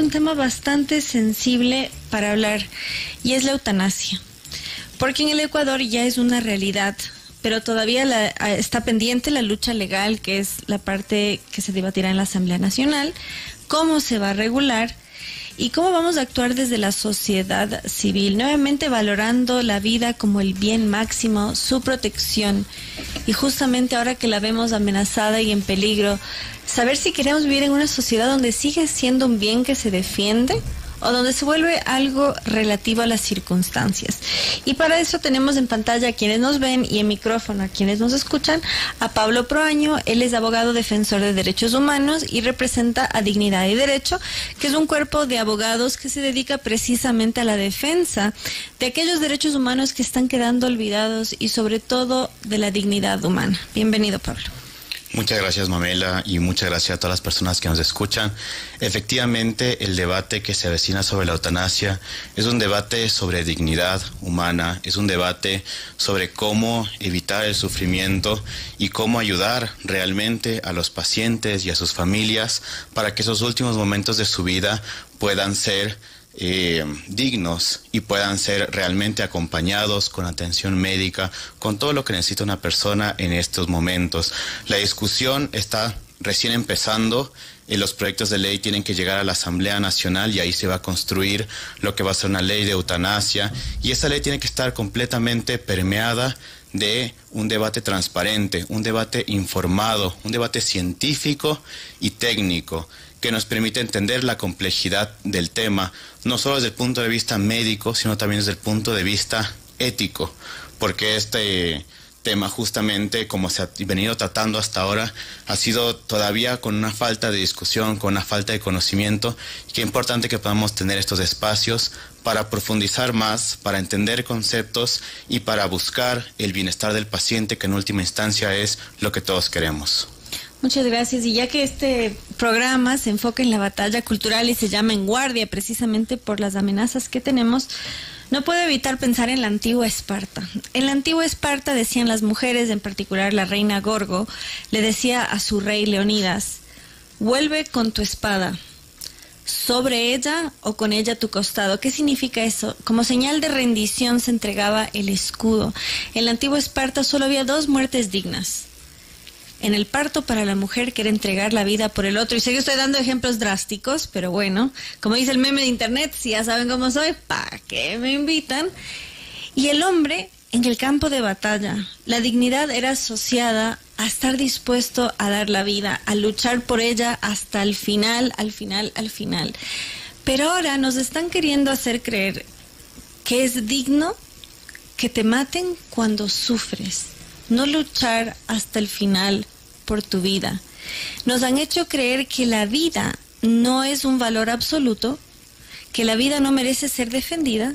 Un tema bastante sensible para hablar y es la eutanasia, porque en el Ecuador ya es una realidad, pero todavía está pendiente la lucha legal, que es la parte que se debatirá en la Asamblea Nacional, cómo se va a regular y cómo vamos a actuar desde la sociedad civil, nuevamente valorando la vida como el bien máximo, su protección, y justamente ahora que la vemos amenazada y en peligro, saber si queremos vivir en una sociedad donde sigue siendo un bien que se defiende o donde se vuelve algo relativo a las circunstancias. Y para eso tenemos en pantalla a quienes nos ven y en micrófono a quienes nos escuchan a Pablo Proaño. Él es abogado defensor de derechos humanos y representa a Dignidad y Derecho, que es un cuerpo de abogados que se dedica precisamente a la defensa de aquellos derechos humanos que están quedando olvidados y sobre todo de la dignidad humana. Bienvenido, Pablo. Muchas gracias, Mamela, y muchas gracias a todas las personas que nos escuchan. Efectivamente, el debate que se avecina sobre la eutanasia es un debate sobre dignidad humana, es un debate sobre cómo evitar el sufrimiento y cómo ayudar realmente a los pacientes y a sus familias para que esos últimos momentos de su vida puedan ser dignos y puedan ser realmente acompañados con atención médica, con todo lo que necesita una persona en estos momentos. La discusión está recién empezando. Los proyectos de ley tienen que llegar a la Asamblea Nacional y ahí se va a construir lo que va a ser una ley de eutanasia, y esa ley tiene que estar completamente permeada de un debate transparente, un debate informado, un debate científico y técnico que nos permite entender la complejidad del tema, no solo desde el punto de vista médico, sino también desde el punto de vista ético, porque este tema, justamente como se ha venido tratando hasta ahora, ha sido todavía con una falta de discusión, con una falta de conocimiento, y qué importante que podamos tener estos espacios para profundizar más, para entender conceptos y para buscar el bienestar del paciente, que en última instancia es lo que todos queremos. Muchas gracias. Y ya que este programa se enfoca en la batalla cultural y se llama En Guardia precisamente por las amenazas que tenemos, no puedo evitar pensar en la antigua Esparta. En la antigua Esparta decían las mujeres, en particular la reina Gorgo, le decía a su rey Leonidas: vuelve con tu espada, sobre ella o con ella a tu costado. ¿Qué significa eso? Como señal de rendición se entregaba el escudo. En la antigua Esparta solo había dos muertes dignas: en el parto para la mujer, que era entregar la vida por el otro. Y sé que estoy dando ejemplos drásticos, pero bueno, como dice el meme de internet, si ya saben cómo soy, ¿para qué me invitan? Y el hombre en el campo de batalla. La dignidad era asociada a estar dispuesto a dar la vida, a luchar por ella hasta el final, al final, al final. Pero ahora nos están queriendo hacer creer que es digno que te maten cuando sufres, no luchar hasta el final por tu vida. Nos han hecho creer que la vida no es un valor absoluto, que la vida no merece ser defendida,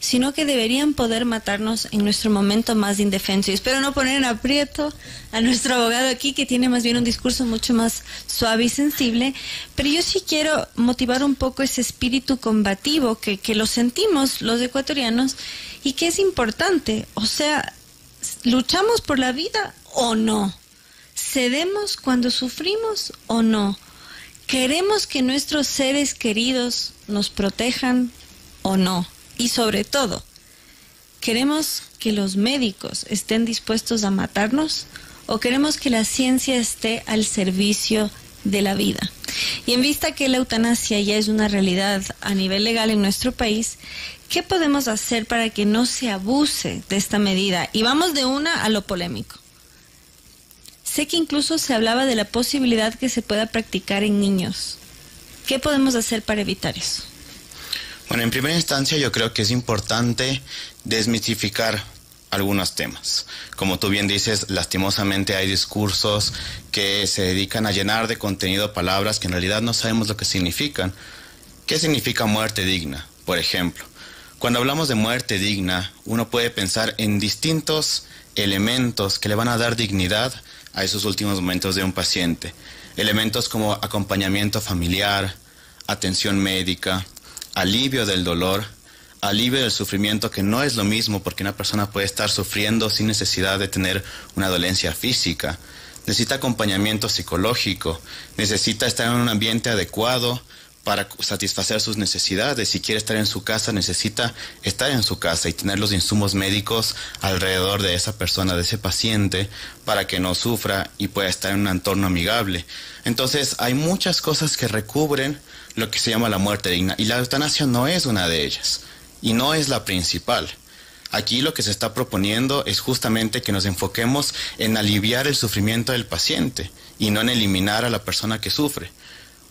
sino que deberían poder matarnos en nuestro momento más indefenso. Y espero no poner en aprieto a nuestro abogado aquí, que tiene más bien un discurso mucho más suave y sensible, pero yo sí quiero motivar un poco ese espíritu combativo que lo sentimos los ecuatorianos y que es importante. O sea, ¿luchamos por la vida o no? ¿Cedemos cuando sufrimos o no? ¿Queremos que nuestros seres queridos nos protejan o no? Y sobre todo, ¿queremos que los médicos estén dispuestos a matarnos o queremos que la ciencia esté al servicio de la vida? Y en vista que la eutanasia ya es una realidad a nivel legal en nuestro país, ¿qué podemos hacer para que no se abuse de esta medida? Y vamos de una a lo polémico. Sé que incluso se hablaba de la posibilidad que se pueda practicar en niños. ¿Qué podemos hacer para evitar eso? Bueno, en primera instancia yo creo que es importante desmitificar algunos temas. Como tú bien dices, lastimosamente hay discursos que se dedican a llenar de contenido palabras que en realidad no sabemos lo que significan. ¿Qué significa muerte digna? Por ejemplo, cuando hablamos de muerte digna, uno puede pensar en distintos elementos que le van a dar dignidad a esos últimos momentos de un paciente. Elementos como acompañamiento familiar, atención médica, alivio del dolor, alivio del sufrimiento, que no es lo mismo, porque una persona puede estar sufriendo sin necesidad de tener una dolencia física. Necesita acompañamiento psicológico, necesita estar en un ambiente adecuado para satisfacer sus necesidades. Si quiere estar en su casa, necesita estar en su casa y tener los insumos médicos alrededor de esa persona, de ese paciente, para que no sufra y pueda estar en un entorno amigable. Entonces, hay muchas cosas que recubren lo que se llama la muerte digna, y la eutanasia no es una de ellas, y no es la principal. Aquí lo que se está proponiendo es justamente que nos enfoquemos en aliviar el sufrimiento del paciente y no en eliminar a la persona que sufre.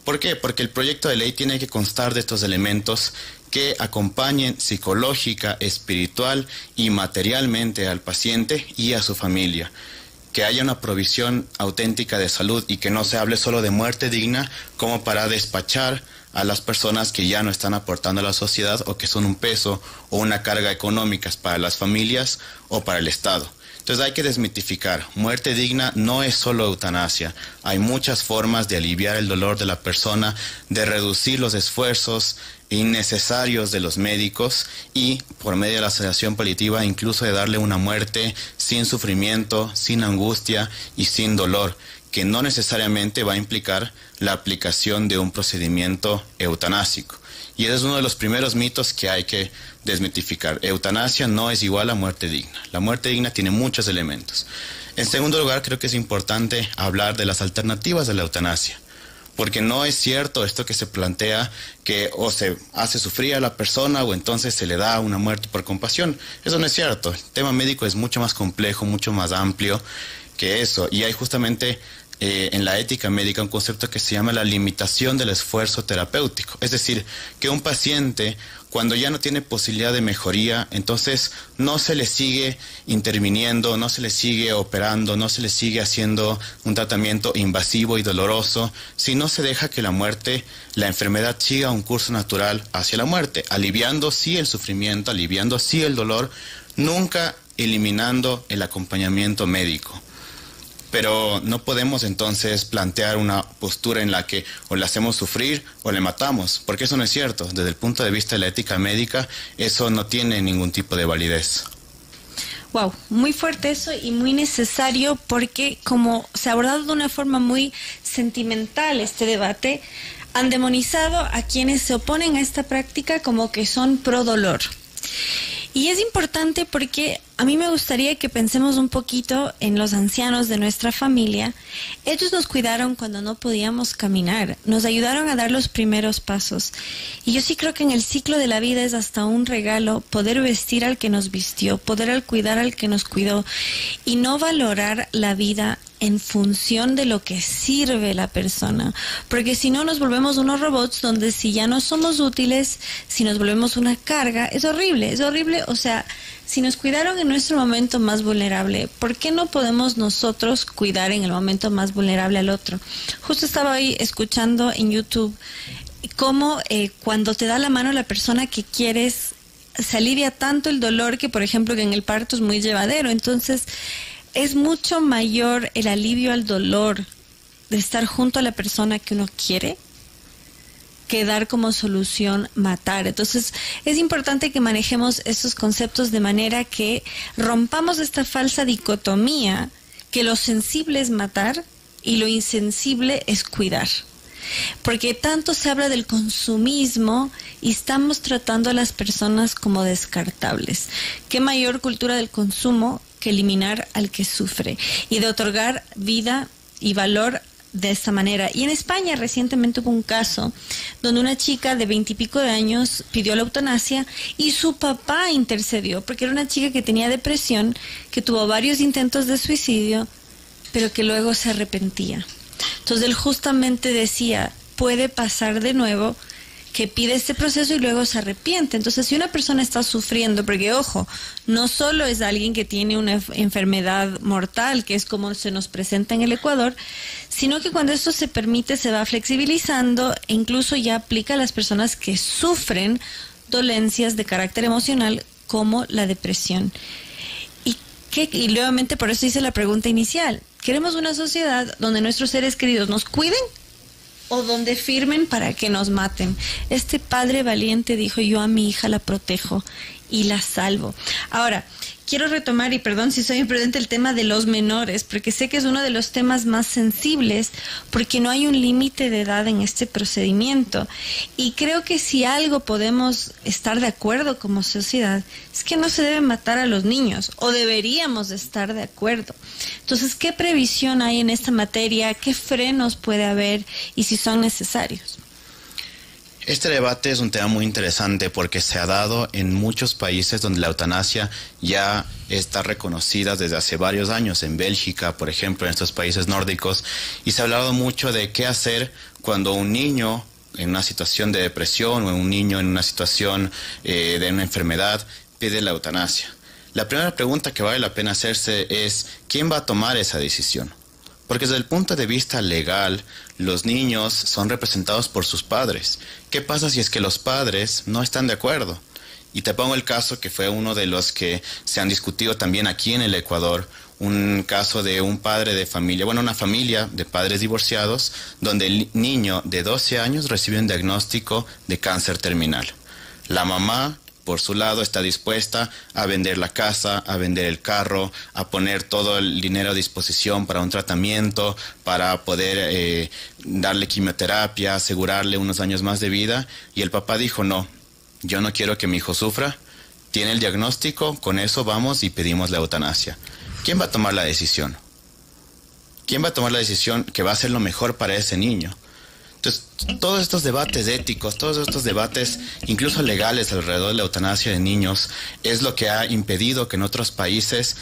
¿Por qué? Porque el proyecto de ley tiene que constar de estos elementos que acompañen psicológica, espiritual y materialmente al paciente y a su familia. Que haya una provisión auténtica de salud y que no se hable solo de muerte digna como para despachar a las personas que ya no están aportando a la sociedad o que son un peso o una carga económica para las familias o para el Estado. Entonces hay que desmitificar. Muerte digna no es solo eutanasia. Hay muchas formas de aliviar el dolor de la persona, de reducir los esfuerzos innecesarios de los médicos y, por medio de la sedación paliativa, incluso de darle una muerte sin sufrimiento, sin angustia y sin dolor, que no necesariamente va a implicar la aplicación de un procedimiento eutanásico. Y ese es uno de los primeros mitos que hay que desmitificar. Eutanasia no es igual a muerte digna. La muerte digna tiene muchos elementos. En segundo lugar, creo que es importante hablar de las alternativas de la eutanasia. Porque no es cierto esto que se plantea que o se hace sufrir a la persona o entonces se le da una muerte por compasión. Eso no es cierto. El tema médico es mucho más complejo, mucho más amplio que eso. Y hay justamente en la ética médica un concepto que se llama la limitación del esfuerzo terapéutico. Es decir, que un paciente, cuando ya no tiene posibilidad de mejoría, entonces no se le sigue interviniendo, no se le sigue operando, no se le sigue haciendo un tratamiento invasivo y doloroso, sino se deja que la muerte, la enfermedad siga un curso natural hacia la muerte, aliviando sí el sufrimiento, aliviando sí el dolor, nunca eliminando el acompañamiento médico. Pero no podemos entonces plantear una postura en la que o le hacemos sufrir o le matamos, porque eso no es cierto. Desde el punto de vista de la ética médica, eso no tiene ningún tipo de validez. Wow, muy fuerte eso y muy necesario porque como se ha abordado de una forma muy sentimental este debate, han demonizado a quienes se oponen a esta práctica como que son pro dolor. Y es importante porque a mí me gustaría que pensemos un poquito en los ancianos de nuestra familia. Ellos nos cuidaron cuando no podíamos caminar, nos ayudaron a dar los primeros pasos. Y yo sí creo que en el ciclo de la vida es hasta un regalo poder vestir al que nos vistió, poder cuidar al que nos cuidó y no valorar la vida en función de lo que sirve la persona, porque si no nos volvemos unos robots donde si ya no somos útiles, si nos volvemos una carga, es horrible, o sea, si nos cuidaron en nuestro momento más vulnerable, ¿por qué no podemos nosotros cuidar en el momento más vulnerable al otro? Justo estaba ahí escuchando en YouTube cómo cuando te da la mano la persona que quieres, se alivia tanto el dolor que, por ejemplo, que en el parto es muy llevadero, entonces es mucho mayor el alivio al dolor de estar junto a la persona que uno quiere que dar como solución matar. Entonces es importante que manejemos estos conceptos de manera que rompamos esta falsa dicotomía que lo sensible es matar y lo insensible es cuidar. Porque tanto se habla del consumismo y estamos tratando a las personas como descartables. ¿Qué mayor cultura del consumo que eliminar al que sufre y de otorgar vida y valor de esta manera? Y en España recientemente hubo un caso donde una chica de 20 y pico de años pidió la eutanasia y su papá intercedió porque era una chica que tenía depresión, que tuvo varios intentos de suicidio, pero que luego se arrepentía. Entonces él justamente decía, puede pasar de nuevo que pide este proceso y luego se arrepiente. Entonces, si una persona está sufriendo, porque ojo, no solo es alguien que tiene una enfermedad mortal, que es como se nos presenta en el Ecuador, sino que cuando esto se permite se va flexibilizando e incluso ya aplica a las personas que sufren dolencias de carácter emocional como la depresión. Y nuevamente por eso hice la pregunta inicial. ¿Queremos una sociedad donde nuestros seres queridos nos cuiden o donde firmen para que nos maten? Este padre valiente dijo, yo a mi hija la protejo y la salvo. Ahora, quiero retomar, y perdón si soy imprudente, el tema de los menores, porque sé que es uno de los temas más sensibles, porque no hay un límite de edad en este procedimiento. Y creo que si algo podemos estar de acuerdo como sociedad, es que no se debe matar a los niños, o deberíamos estar de acuerdo. Entonces, ¿qué previsión hay en esta materia? ¿Qué frenos puede haber y si son necesarios? Este debate es un tema muy interesante porque se ha dado en muchos países donde la eutanasia ya está reconocida desde hace varios años, en Bélgica, por ejemplo, en estos países nórdicos, y se ha hablado mucho de qué hacer cuando un niño en una situación de depresión o un niño en una situación de una enfermedad pide la eutanasia. La primera pregunta que vale la pena hacerse es, ¿quién va a tomar esa decisión? Porque desde el punto de vista legal, los niños son representados por sus padres. ¿Qué pasa si es que los padres no están de acuerdo? Y te pongo el caso que fue uno de los que se han discutido también aquí en el Ecuador, un caso de un padre de familia, bueno, una familia de padres divorciados, donde el niño de 12 años recibe un diagnóstico de cáncer terminal. La mamá, por su lado, está dispuesta a vender la casa, a vender el carro, a poner todo el dinero a disposición para un tratamiento, para poder darle quimioterapia, asegurarle unos años más de vida. Y el papá dijo, no, yo no quiero que mi hijo sufra, tiene el diagnóstico, con eso vamos y pedimos la eutanasia. ¿Quién va a tomar la decisión? ¿Quién va a tomar la decisión que va a ser lo mejor para ese niño? Entonces, todos estos debates éticos, todos estos debates incluso legales alrededor de la eutanasia de niños es lo que ha impedido que en otros países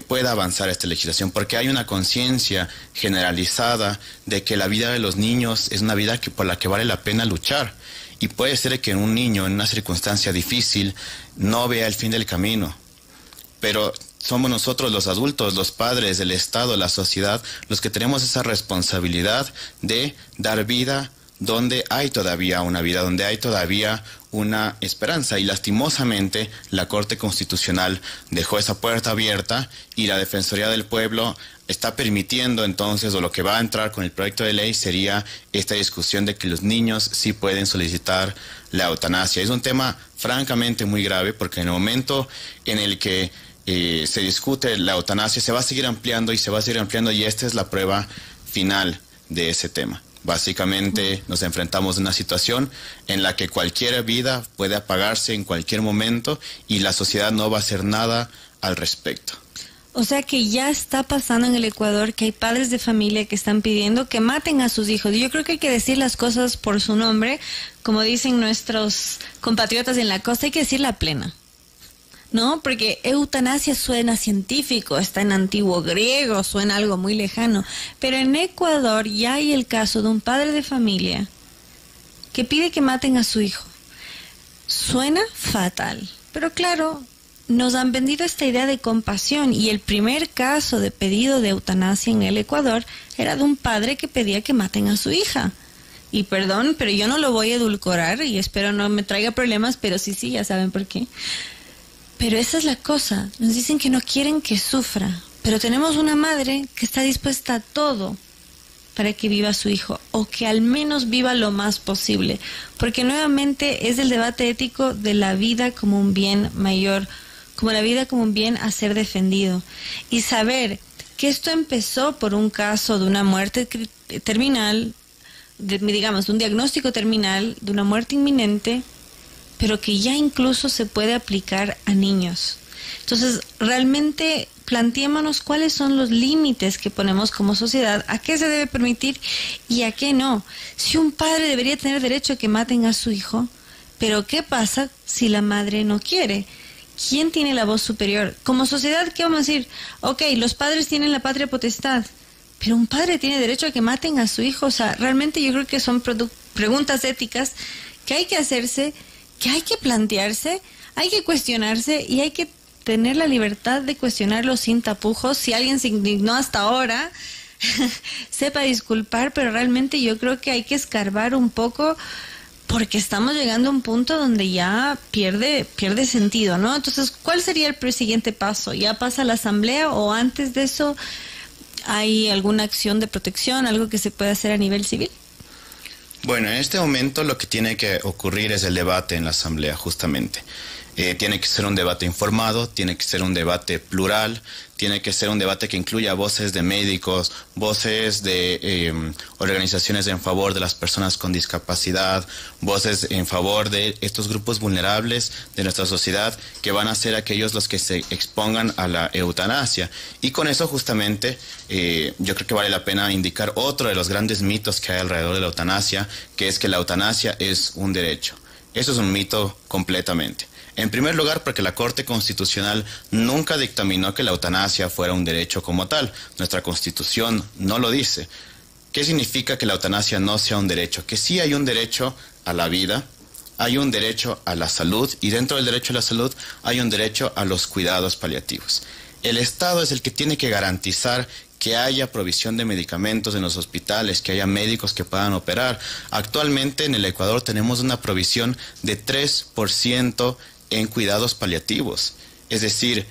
pueda avanzar esta legislación, porque hay una conciencia generalizada de que la vida de los niños es una vida por la que vale la pena luchar. Y puede ser que un niño en una circunstancia difícil no vea el fin del camino, pero somos nosotros los adultos, los padres, el Estado, la sociedad, los que tenemos esa responsabilidad de dar vida donde hay todavía una vida, donde hay todavía una esperanza. Y lastimosamente la Corte Constitucional dejó esa puerta abierta y la Defensoría del Pueblo está permitiendo entonces, o lo que va a entrar con el proyecto de ley sería esta discusión de que los niños sí pueden solicitar la eutanasia. Es un tema francamente muy grave porque en el momento en el que se discute la eutanasia, se va a seguir ampliando y se va a seguir ampliando, y esta es la prueba final de ese tema. Básicamente nos enfrentamos a una situación en la que cualquier vida puede apagarse en cualquier momento y la sociedad no va a hacer nada al respecto. O sea que ya está pasando en el Ecuador que hay padres de familia que están pidiendo que maten a sus hijos. Y yo creo que hay que decir las cosas por su nombre, como dicen nuestros compatriotas en la costa, hay que decirla plena. ¿No? Porque eutanasia suena científico, está en antiguo griego, suena algo muy lejano. Pero en Ecuador ya hay el caso de un padre de familia que pide que maten a su hijo. Suena fatal, pero claro, nos han vendido esta idea de compasión, y el primer caso de pedido de eutanasia en el Ecuador era de un padre que pedía que maten a su hija. Y perdón, pero yo no lo voy a edulcorar y espero no me traiga problemas, pero sí, ya saben por qué. Pero esa es la cosa, nos dicen que no quieren que sufra, pero tenemos una madre que está dispuesta a todo para que viva su hijo, o que al menos viva lo más posible, porque nuevamente es el debate ético de la vida como un bien mayor, como la vida como un bien a ser defendido, y saber que esto empezó por un caso de una muerte terminal, digamos, de un diagnóstico terminal, de una muerte inminente, pero que ya incluso se puede aplicar a niños. Entonces, realmente planteémonos cuáles son los límites que ponemos como sociedad, a qué se debe permitir y a qué no. Si un padre debería tener derecho a que maten a su hijo, pero ¿qué pasa si la madre no quiere? ¿Quién tiene la voz superior? Como sociedad, ¿qué vamos a decir? Ok, los padres tienen la patria potestad, pero un padre tiene derecho a que maten a su hijo. O sea, realmente yo creo que son preguntas éticas que hay que hacerse, que hay que plantearse, hay que cuestionarse y hay que tener la libertad de cuestionarlo sin tapujos. Si alguien se indignó hasta ahora, sepa disculpar, pero realmente yo creo que hay que escarbar un poco, porque estamos llegando a un punto donde ya pierde sentido, ¿no? Entonces, ¿cuál sería el siguiente paso? ¿Ya pasa a la asamblea o antes de eso hay alguna acción de protección, algo que se puede hacer a nivel civil? Bueno, en este momento lo que tiene que ocurrir es el debate en la asamblea, justamente. Tiene que ser un debate informado, tiene que ser un debate plural, tiene que ser un debate que incluya voces de médicos, voces de organizaciones en favor de las personas con discapacidad, voces en favor de estos grupos vulnerables de nuestra sociedad, que van a ser aquellos los que se expongan a la eutanasia. Y con eso justamente yo creo que vale la pena indicar otro de los grandes mitos que hay alrededor de la eutanasia, que es que la eutanasia es un derecho. Eso es un mito completamente. En primer lugar, porque la Corte Constitucional nunca dictaminó que la eutanasia fuera un derecho como tal. Nuestra Constitución no lo dice. ¿Qué significa que la eutanasia no sea un derecho? Que sí hay un derecho a la vida, hay un derecho a la salud, y dentro del derecho a la salud hay un derecho a los cuidados paliativos. El Estado es el que tiene que garantizar que haya provisión de medicamentos en los hospitales, que haya médicos que puedan operar. Actualmente en el Ecuador tenemos una provisión de 3% en cuidados paliativos. Es decir,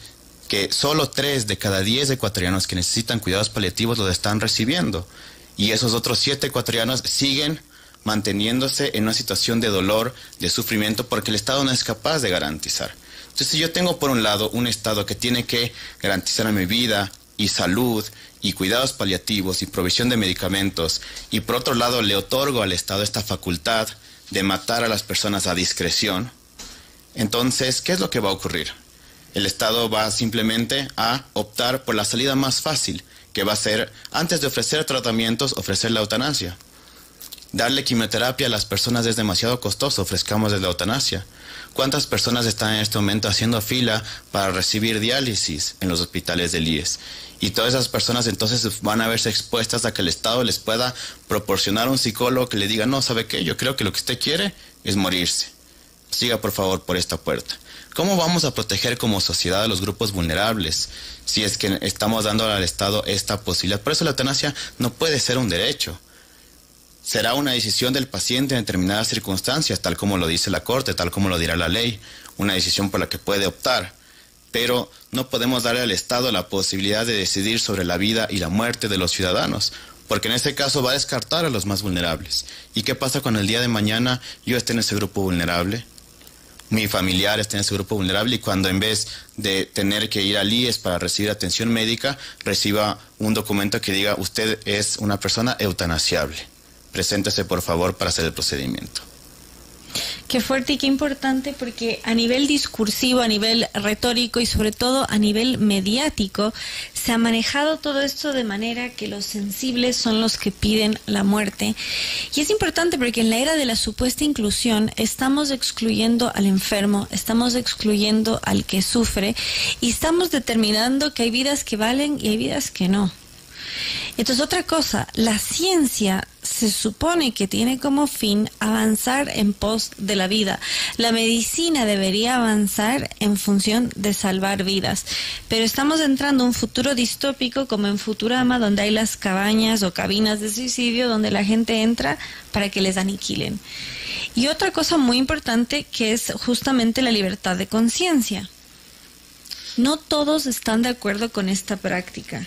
que solo 3 de cada 10 ecuatorianos que necesitan cuidados paliativos los están recibiendo. Y esos otros 7 ecuatorianos siguen manteniéndose en una situación de dolor, de sufrimiento, porque el Estado no es capaz de garantizar. Entonces, si yo tengo por un lado un Estado que tiene que garantizar mi vida y salud y cuidados paliativos y provisión de medicamentos, y por otro lado le otorgo al Estado esta facultad de matar a las personas a discreción, entonces, ¿qué es lo que va a ocurrir? El Estado va simplemente a optar por la salida más fácil, que va a ser, antes de ofrecer tratamientos, ofrecer la eutanasia. Darle quimioterapia a las personas es demasiado costoso, ofrezcamos la eutanasia. ¿Cuántas personas están en este momento haciendo fila para recibir diálisis en los hospitales del IES? Y todas esas personas entonces van a verse expuestas a que el Estado les pueda proporcionar un psicólogo que le diga, no, ¿sabe qué? Yo creo que lo que usted quiere es morirse. Siga por favor por esta puerta. ¿Cómo vamos a proteger como sociedad a los grupos vulnerables si es que estamos dando al Estado esta posibilidad? Por eso la eutanasia no puede ser un derecho. Será una decisión del paciente en determinadas circunstancias, tal como lo dice la Corte, tal como lo dirá la ley, una decisión por la que puede optar. Pero no podemos darle al Estado la posibilidad de decidir sobre la vida y la muerte de los ciudadanos, porque en este caso va a descartar a los más vulnerables. ¿Y qué pasa cuando el día de mañana yo esté en ese grupo vulnerable? Mi familiar está en ese grupo vulnerable, y cuando en vez de tener que ir al IES para recibir atención médica, reciba un documento que diga, usted es una persona eutanasiable. Preséntese por favor para hacer el procedimiento. Qué fuerte y qué importante, porque a nivel discursivo, a nivel retórico y sobre todo a nivel mediático se ha manejado todo esto de manera que los sensibles son los que piden la muerte. Y es importante porque en la era de la supuesta inclusión estamos excluyendo al enfermo, estamos excluyendo al que sufre y estamos determinando que hay vidas que valen y hay vidas que no. Entonces, otra cosa, la ciencia se supone que tiene como fin avanzar en pos de la vida. La medicina debería avanzar en función de salvar vidas. Pero estamos entrando a un futuro distópico como en Futurama, donde hay las cabañas o cabinas de suicidio donde la gente entra para que les aniquilen. Y otra cosa muy importante que es justamente la libertad de conciencia. No todos están de acuerdo con esta práctica.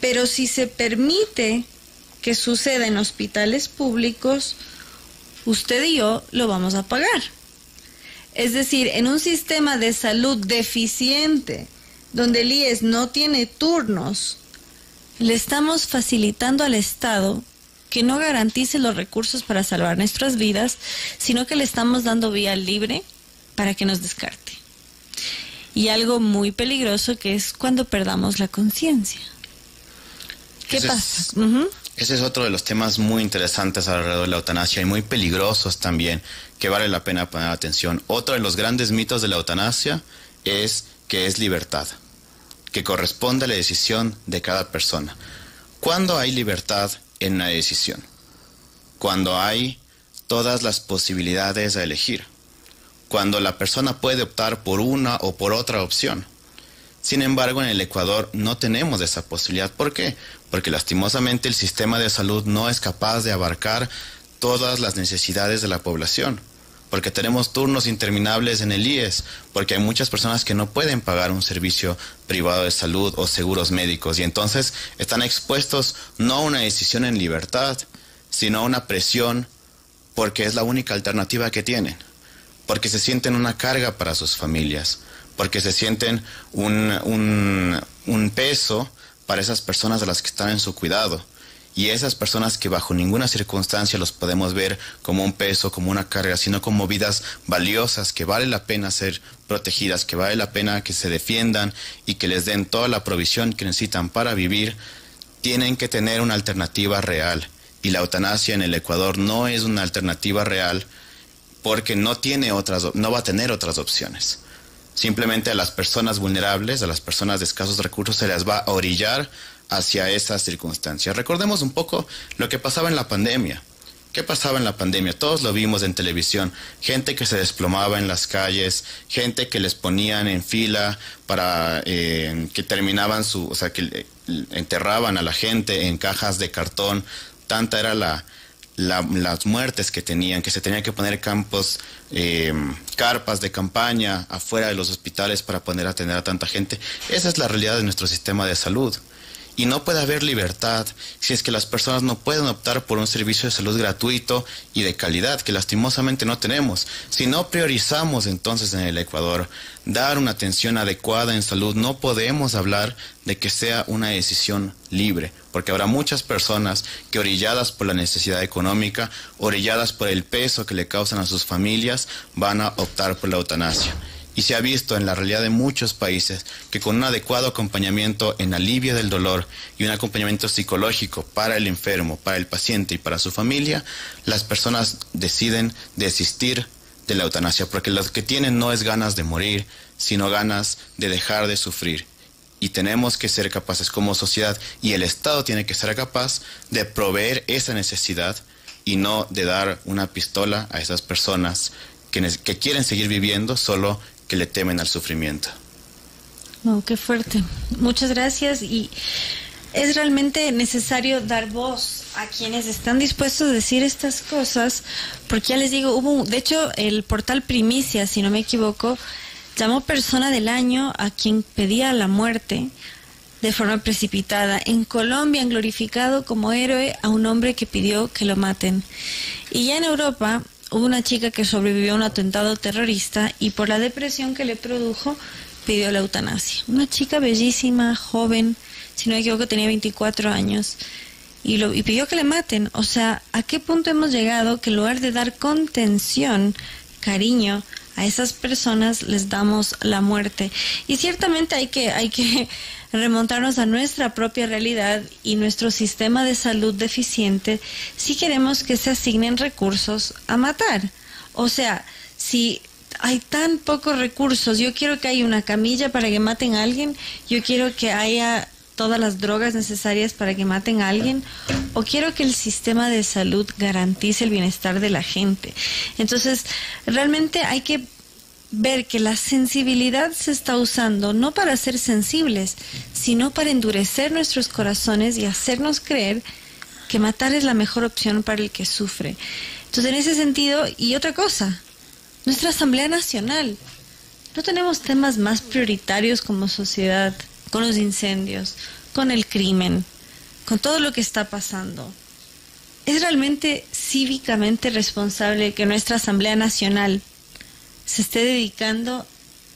Pero si se permite que suceda en hospitales públicos, usted y yo lo vamos a pagar. Es decir, en un sistema de salud deficiente, donde el IES no tiene turnos, le estamos facilitando al Estado que no garantice los recursos para salvar nuestras vidas, sino que le estamos dando vía libre para que nos descarte. Y algo muy peligroso que es cuando perdamos la conciencia. ¿Qué pasa? Ese es otro de los temas muy interesantes alrededor de la eutanasia y muy peligrosos también, que vale la pena poner atención. Otro de los grandes mitos de la eutanasia es que es libertad, que corresponde a la decisión de cada persona. ¿Cuándo hay libertad en una decisión? Cuando hay todas las posibilidades a elegir, cuando la persona puede optar por una o por otra opción. Sin embargo, en el Ecuador no tenemos esa posibilidad. ¿Por qué? Porque lastimosamente el sistema de salud no es capaz de abarcar todas las necesidades de la población. Porque tenemos turnos interminables en el IES, porque hay muchas personas que no pueden pagar un servicio privado de salud o seguros médicos, y entonces están expuestos no a una decisión en libertad, sino a una presión porque es la única alternativa que tienen. porque se sienten una carga para sus familias, porque se sienten un peso para esas personas a las que están en su cuidado. Y esas personas que bajo ninguna circunstancia los podemos ver como un peso, como una carga, sino como vidas valiosas que vale la pena ser protegidas, que vale la pena que se defiendan y que les den toda la provisión que necesitan para vivir, tienen que tener una alternativa real. Y la eutanasia en el Ecuador no es una alternativa real porque no va a tener otras opciones. Simplemente a las personas vulnerables, a las personas de escasos recursos, se les va a orillar hacia esas circunstancias. Recordemos un poco lo que pasaba en la pandemia. ¿Qué pasaba en la pandemia? Todos lo vimos en televisión. Gente que se desplomaba en las calles, gente que les ponían en fila para que terminaban que enterraban a la gente en cajas de cartón. Tanta era las muertes que tenían, que se tenían que poner carpas de campaña afuera de los hospitales para poder atender a tanta gente. Esa es la realidad de nuestro sistema de salud. Y no puede haber libertad si es que las personas no pueden optar por un servicio de salud gratuito y de calidad, que lastimosamente no tenemos. Si no priorizamos entonces en el Ecuador dar una atención adecuada en salud, no podemos hablar de que sea una decisión libre, porque habrá muchas personas que, orilladas por la necesidad económica, orilladas por el peso que le causan a sus familias, van a optar por la eutanasia. Y se ha visto en la realidad de muchos países que con un adecuado acompañamiento en alivio del dolor y un acompañamiento psicológico para el enfermo, para el paciente y para su familia, las personas deciden desistir de la eutanasia, porque lo que tienen no es ganas de morir, sino ganas de dejar de sufrir. Y tenemos que ser capaces como sociedad, y el Estado tiene que ser capaz de proveer esa necesidad y no de dar una pistola a esas personas que quieren seguir viviendo solo que le temen al sufrimiento. No, qué fuerte. Muchas gracias. Y es realmente necesario dar voz a quienes están dispuestos a decir estas cosas, porque ya les digo, de hecho, el portal Primicia, si no me equivoco, llamó persona del año a quien pedía la muerte de forma precipitada. En Colombia han glorificado como héroe a un hombre que pidió que lo maten. Y ya en Europa hubo una chica que sobrevivió a un atentado terrorista y por la depresión que le produjo pidió la eutanasia. Una chica bellísima, joven, si no me equivoco tenía 24 años y pidió que le maten. O sea, ¿a qué punto hemos llegado que en lugar de dar contención, cariño a esas personas, les damos la muerte? Y ciertamente hay que remontarnos a nuestra propia realidad y nuestro sistema de salud deficiente si queremos que se asignen recursos a matar. O sea, si hay tan pocos recursos, yo quiero que haya una camilla para que maten a alguien, yo quiero que haya todas las drogas necesarias para que maten a alguien, o quiero que el sistema de salud garantice el bienestar de la gente. Entonces, realmente hay que ver que la sensibilidad se está usando no para ser sensibles, sino para endurecer nuestros corazones y hacernos creer que matar es la mejor opción para el que sufre. Entonces, en ese sentido, y otra cosa, nuestra Asamblea Nacional, no tenemos temas más prioritarios como sociedad, con los incendios, con el crimen, con todo lo que está pasando. ¿Es realmente cívicamente responsable que nuestra Asamblea Nacional se esté dedicando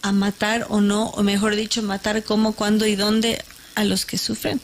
a matar o no, o mejor dicho, matar cómo, cuándo y dónde a los que sufren?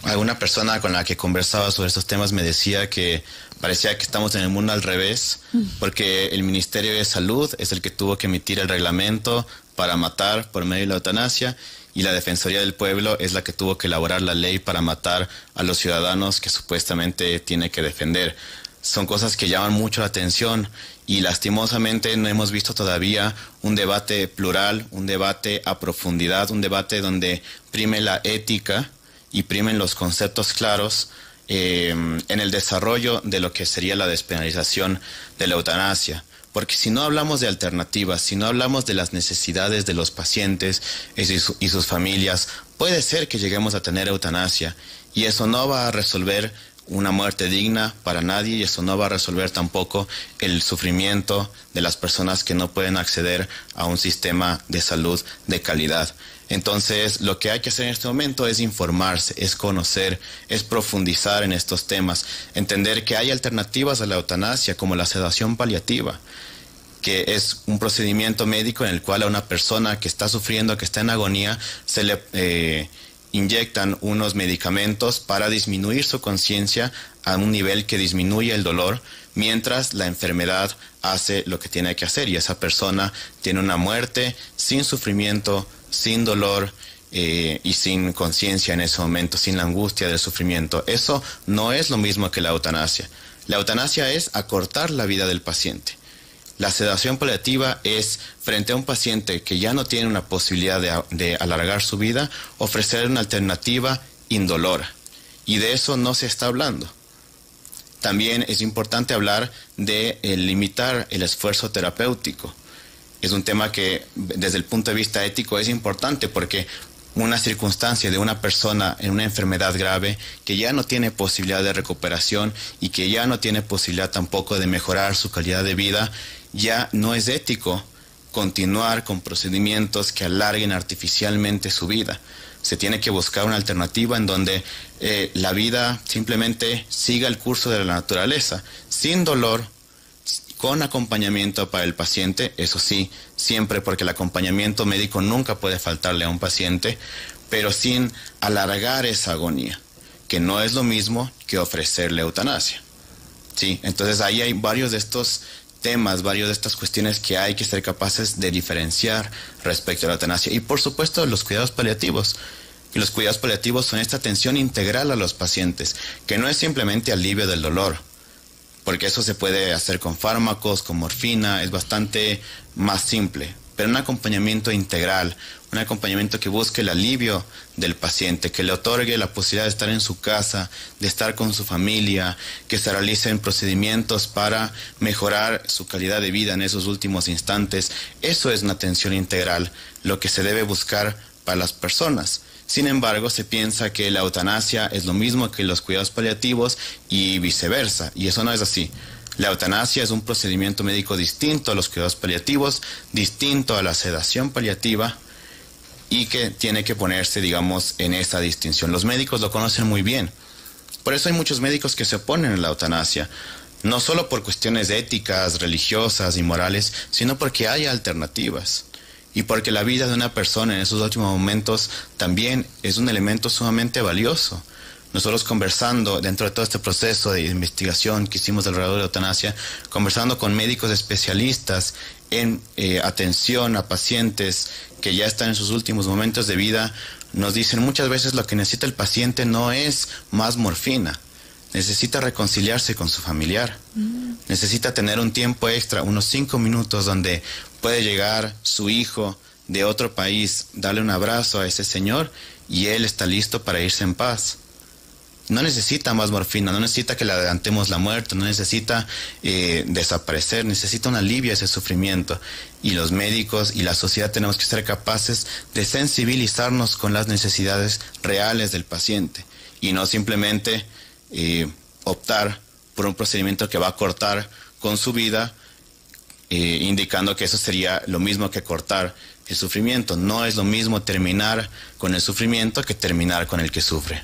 Alguna persona con la que conversaba sobre estos temas me decía que parecía que estamos en el mundo al revés, porque el Ministerio de Salud es el que tuvo que emitir el reglamento para matar por medio de la eutanasia, y la Defensoría del Pueblo es la que tuvo que elaborar la ley para matar a los ciudadanos que supuestamente tiene que defender. Son cosas que llaman mucho la atención y lastimosamente no hemos visto todavía un debate plural, un debate a profundidad, un debate donde prime la ética y primen los conceptos claros en el desarrollo de lo que sería la despenalización de la eutanasia. Porque si no hablamos de alternativas, si no hablamos de las necesidades de los pacientes y sus familias, puede ser que lleguemos a tener eutanasia y eso no va a resolver una muerte digna para nadie, y eso no va a resolver tampoco el sufrimiento de las personas que no pueden acceder a un sistema de salud de calidad. Entonces, lo que hay que hacer en este momento es informarse, es conocer, es profundizar en estos temas, entender que hay alternativas a la eutanasia, como la sedación paliativa, que es un procedimiento médico en el cual a una persona que está sufriendo, que está en agonía, se le inyectan unos medicamentos para disminuir su conciencia a un nivel que disminuye el dolor, mientras la enfermedad hace lo que tiene que hacer, y esa persona tiene una muerte sin sufrimiento, sin dolor y sin conciencia en ese momento, sin la angustia del sufrimiento. Eso no es lo mismo que la eutanasia. La eutanasia es acortar la vida del paciente. La sedación paliativa es, frente a un paciente que ya no tiene una posibilidad de alargar su vida, ofrecer una alternativa indolora. Y de eso no se está hablando. También es importante hablar de limitar el esfuerzo terapéutico. Es un tema que desde el punto de vista ético es importante, porque una circunstancia de una persona en una enfermedad grave que ya no tiene posibilidad de recuperación y que ya no tiene posibilidad tampoco de mejorar su calidad de vida, ya no es ético continuar con procedimientos que alarguen artificialmente su vida. Se tiene que buscar una alternativa en donde la vida simplemente siga el curso de la naturaleza, sin dolor, con acompañamiento para el paciente, eso sí, siempre, porque el acompañamiento médico nunca puede faltarle a un paciente, pero sin alargar esa agonía, que no es lo mismo que ofrecerle eutanasia. Sí, entonces ahí hay varios de estos temas, varios de estas cuestiones que hay que ser capaces de diferenciar respecto a la eutanasia. Y por supuesto los cuidados paliativos. Y los cuidados paliativos son esta atención integral a los pacientes, que no es simplemente alivio del dolor, porque eso se puede hacer con fármacos, con morfina, es bastante más simple, pero un acompañamiento integral, un acompañamiento que busque el alivio del paciente, que le otorgue la posibilidad de estar en su casa, de estar con su familia, que se realicen procedimientos para mejorar su calidad de vida en esos últimos instantes. Eso es una atención integral, lo que se debe buscar para las personas. Sin embargo, se piensa que la eutanasia es lo mismo que los cuidados paliativos y viceversa, y eso no es así. La eutanasia es un procedimiento médico distinto a los cuidados paliativos, distinto a la sedación paliativa, y que tiene que ponerse, digamos, en esa distinción. Los médicos lo conocen muy bien. Por eso hay muchos médicos que se oponen a la eutanasia, no solo por cuestiones éticas, religiosas y morales, sino porque hay alternativas. Y porque la vida de una persona en esos últimos momentos también es un elemento sumamente valioso. Nosotros conversando dentro de todo este proceso de investigación que hicimos alrededor de la eutanasia, conversando con médicos especialistas en atención a pacientes que ya están en sus últimos momentos de vida, nos dicen muchas veces lo que necesita el paciente no es más morfina, necesita reconciliarse con su familiar, necesita tener un tiempo extra, unos 5 minutos donde puede llegar su hijo de otro país, darle un abrazo a ese señor y él está listo para irse en paz. No necesita más morfina, no necesita que le adelantemos la muerte, no necesita desaparecer, necesita un alivio a ese sufrimiento. Y los médicos y la sociedad tenemos que ser capaces de sensibilizarnos con las necesidades reales del paciente y no simplemente optar por un procedimiento que va a cortar con su vida, indicando que eso sería lo mismo que cortar el sufrimiento. No es lo mismo terminar con el sufrimiento que terminar con el que sufre.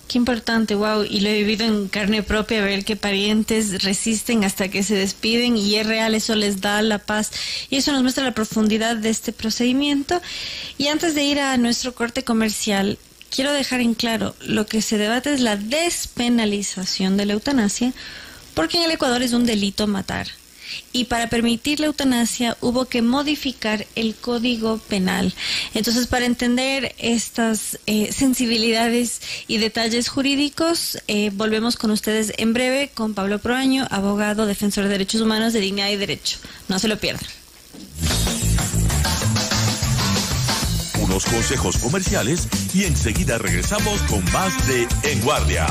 Qué importante, wow, y lo he vivido en carne propia, ver que parientes resisten hasta que se despiden y es real, eso les da la paz y eso nos muestra la profundidad de este procedimiento. Y antes de ir a nuestro corte comercial, quiero dejar en claro, lo que se debate es la despenalización de la eutanasia, porque en el Ecuador es un delito matar. Y para permitir la eutanasia hubo que modificar el Código Penal. Entonces, para entender estas sensibilidades y detalles jurídicos, volvemos con ustedes en breve con Pablo Proaño, abogado, defensor de derechos humanos de Dignidad y Derecho. No se lo pierdan. Unos consejos comerciales y enseguida regresamos con más de En Guardia.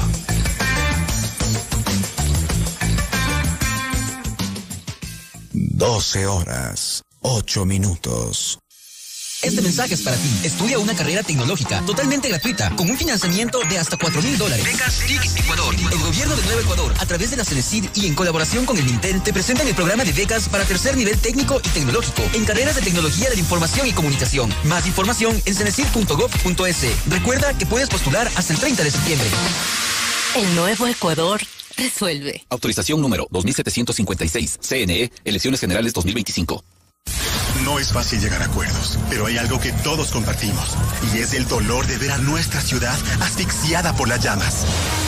12 horas, 8 minutos. Este mensaje es para ti. Estudia una carrera tecnológica totalmente gratuita con un financiamiento de hasta $4,000. Becas TIC Ecuador. El gobierno de Nuevo Ecuador, a través de la Cenecid y en colaboración con el Mintel, te presentan el programa de becas para tercer nivel técnico y tecnológico en carreras de tecnología de la información y comunicación. Más información en cenecid.gov.es. Recuerda que puedes postular hasta el 30 de septiembre. El Nuevo Ecuador resuelve. Autorización número 2756. CNE, Elecciones Generales 2025. No es fácil llegar a acuerdos, pero hay algo que todos compartimos, y es el dolor de ver a nuestra ciudad asfixiada por las llamas.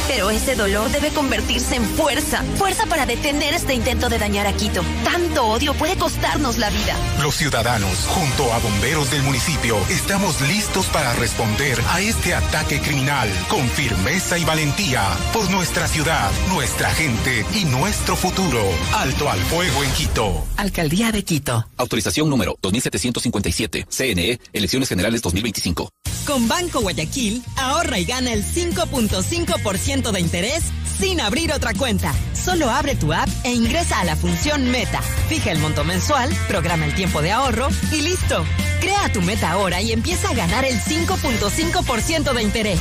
Pero ese dolor debe convertirse en fuerza. Fuerza para detener este intento de dañar a Quito. Tanto odio puede costarnos la vida. Los ciudadanos, junto a bomberos del municipio, estamos listos para responder a este ataque criminal con firmeza y valentía por nuestra ciudad, nuestra gente y nuestro futuro. Alto al fuego en Quito. Alcaldía de Quito. Autorización número 2757. CNE, Elecciones Generales 2025. Con Banco Guayaquil, ahorra y gana el 5.5% de interés sin abrir otra cuenta. Solo abre tu app e ingresa a la función Meta. Fija el monto mensual, programa el tiempo de ahorro y listo. Crea tu meta ahora y empieza a ganar el 5.5% de interés.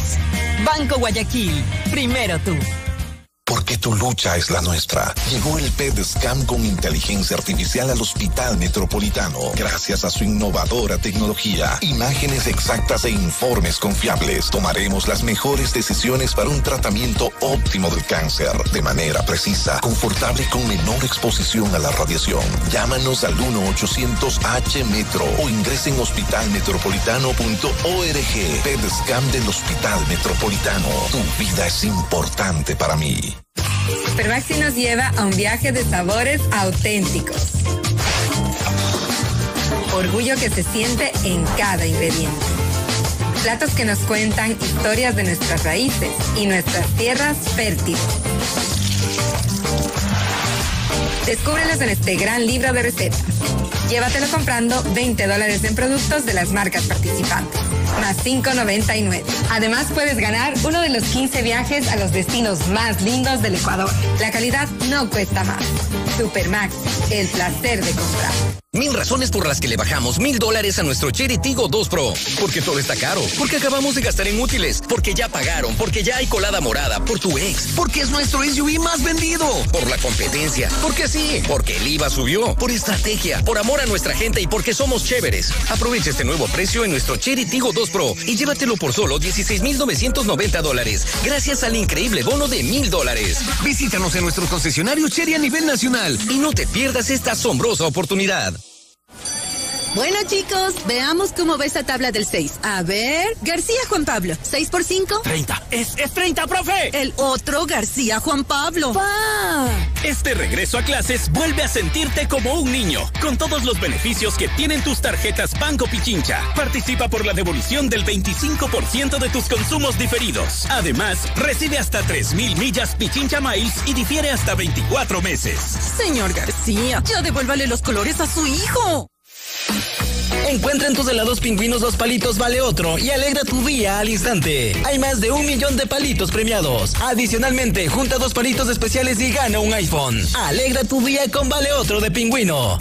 Banco Guayaquil, primero tú. Porque tu lucha es la nuestra. Llegó el PET-Scan con inteligencia artificial al Hospital Metropolitano. Gracias a su innovadora tecnología, imágenes exactas e informes confiables, tomaremos las mejores decisiones para un tratamiento óptimo del cáncer, de manera precisa, confortable y con menor exposición a la radiación. Llámanos al 1-800-H-METRO o ingresen en hospitalmetropolitano.org. PET-Scan del Hospital Metropolitano. Tu vida es importante para mí. Supermaxi nos lleva a un viaje de sabores auténticos. Orgullo que se siente en cada ingrediente. Platos que nos cuentan historias de nuestras raíces y nuestras tierras fértiles. Descúbrelos en este gran libro de recetas. Llévatelo comprando $20 en productos de las marcas participantes, más $5.99. Además, puedes ganar uno de los 15 viajes a los destinos más lindos del Ecuador. La calidad no cuesta más. Supermax, el placer de comprar. 1000 razones por las que le bajamos $1,000 a nuestro Chery Tigo 2 Pro. Porque todo está caro, porque acabamos de gastar en útiles, porque ya pagaron, porque ya hay colada morada, por tu ex, porque es nuestro SUV más vendido, por la competencia, porque sí, porque el IVA subió, por estrategia, por amor a nuestra gente y porque somos chéveres. Aprovecha este nuevo precio en nuestro Chery Tigo 2 Pro y llévatelo por solo $16,990 gracias al increíble bono de $1,000. Visítanos en nuestros concesionarios Chery a nivel nacional y no te pierdas esta asombrosa oportunidad. Bueno, chicos, veamos cómo va esa tabla del 6. A ver, García Juan Pablo, 6 por 5. 30. Es 30, profe. El otro García Juan Pablo. ¡Pa! Este regreso a clases vuelve a sentirte como un niño, con todos los beneficios que tienen tus tarjetas Banco Pichincha. Participa por la devolución del 25% de tus consumos diferidos. Además, recibe hasta 3,000 millas Pichincha Miles y difiere hasta 24 meses. Señor García, ya devuélvale los colores a su hijo. Encuentra en tus helados Pingüinos 2 palitos vale otro y alegra tu día al instante. Hay más de 1 millón de palitos premiados. Adicionalmente, junta 2 palitos especiales y gana un iPhone. Alegra tu día con vale otro de Pingüino.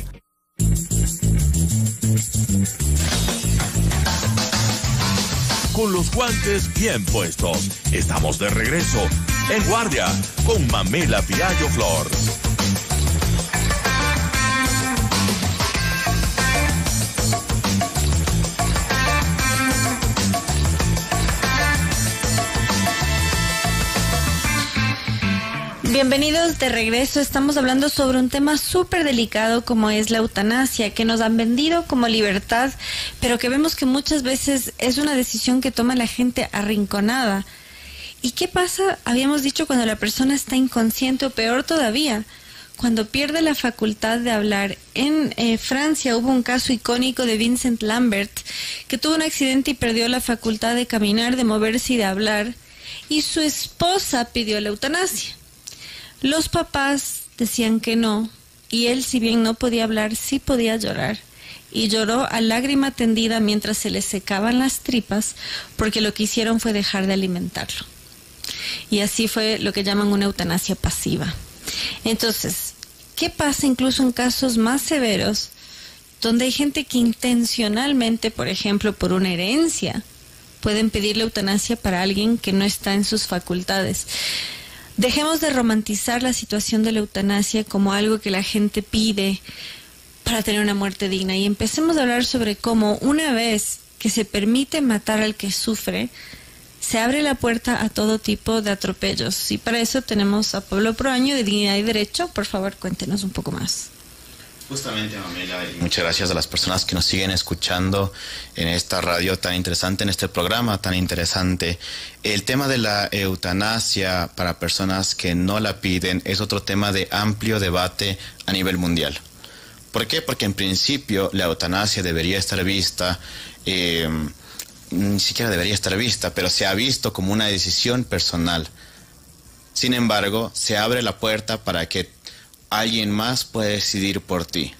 Con los guantes bien puestos, estamos de regreso en Guardia con Mamela Fiallo Flor. Bienvenidos de regreso. Estamos hablando sobre un tema súper delicado como es la eutanasia, que nos han vendido como libertad, pero que vemos que muchas veces es una decisión que toma la gente arrinconada. ¿Y qué pasa? Habíamos dicho cuando la persona está inconsciente o peor todavía, cuando pierde la facultad de hablar. En Francia hubo un caso icónico de Vincent Lambert, que tuvo un accidente y perdió la facultad de caminar, de moverse y de hablar, y su esposa pidió la eutanasia. Los papás decían que no, y él, si bien no podía hablar, sí podía llorar. Y lloró a lágrima tendida mientras se le secaban las tripas, porque lo que hicieron fue dejar de alimentarlo. Y así fue lo que llaman una eutanasia pasiva. Entonces, ¿qué pasa incluso en casos más severos donde hay gente que intencionalmente, por ejemplo, por una herencia, pueden pedir la eutanasia para alguien que no está en sus facultades. Dejemos de romantizar la situación de la eutanasia como algo que la gente pide para tener una muerte digna y empecemos a hablar sobre cómo una vez que se permite matar al que sufre, se abre la puerta a todo tipo de atropellos. Y para eso tenemos a Pablo Proaño de Dignidad y Derecho. Por favor, cuéntenos un poco más. Justamente, Mamela, y muchas gracias a las personas que nos siguen escuchando en esta radio tan interesante, en este programa tan interesante. El tema de la eutanasia para personas que no la piden es otro tema de amplio debate a nivel mundial. ¿Por qué? Porque en principio la eutanasia debería estar vista, ni siquiera debería estar vista, pero se ha visto como una decisión personal. Sin embargo, se abre la puerta para que alguien más pueda decidir por ti.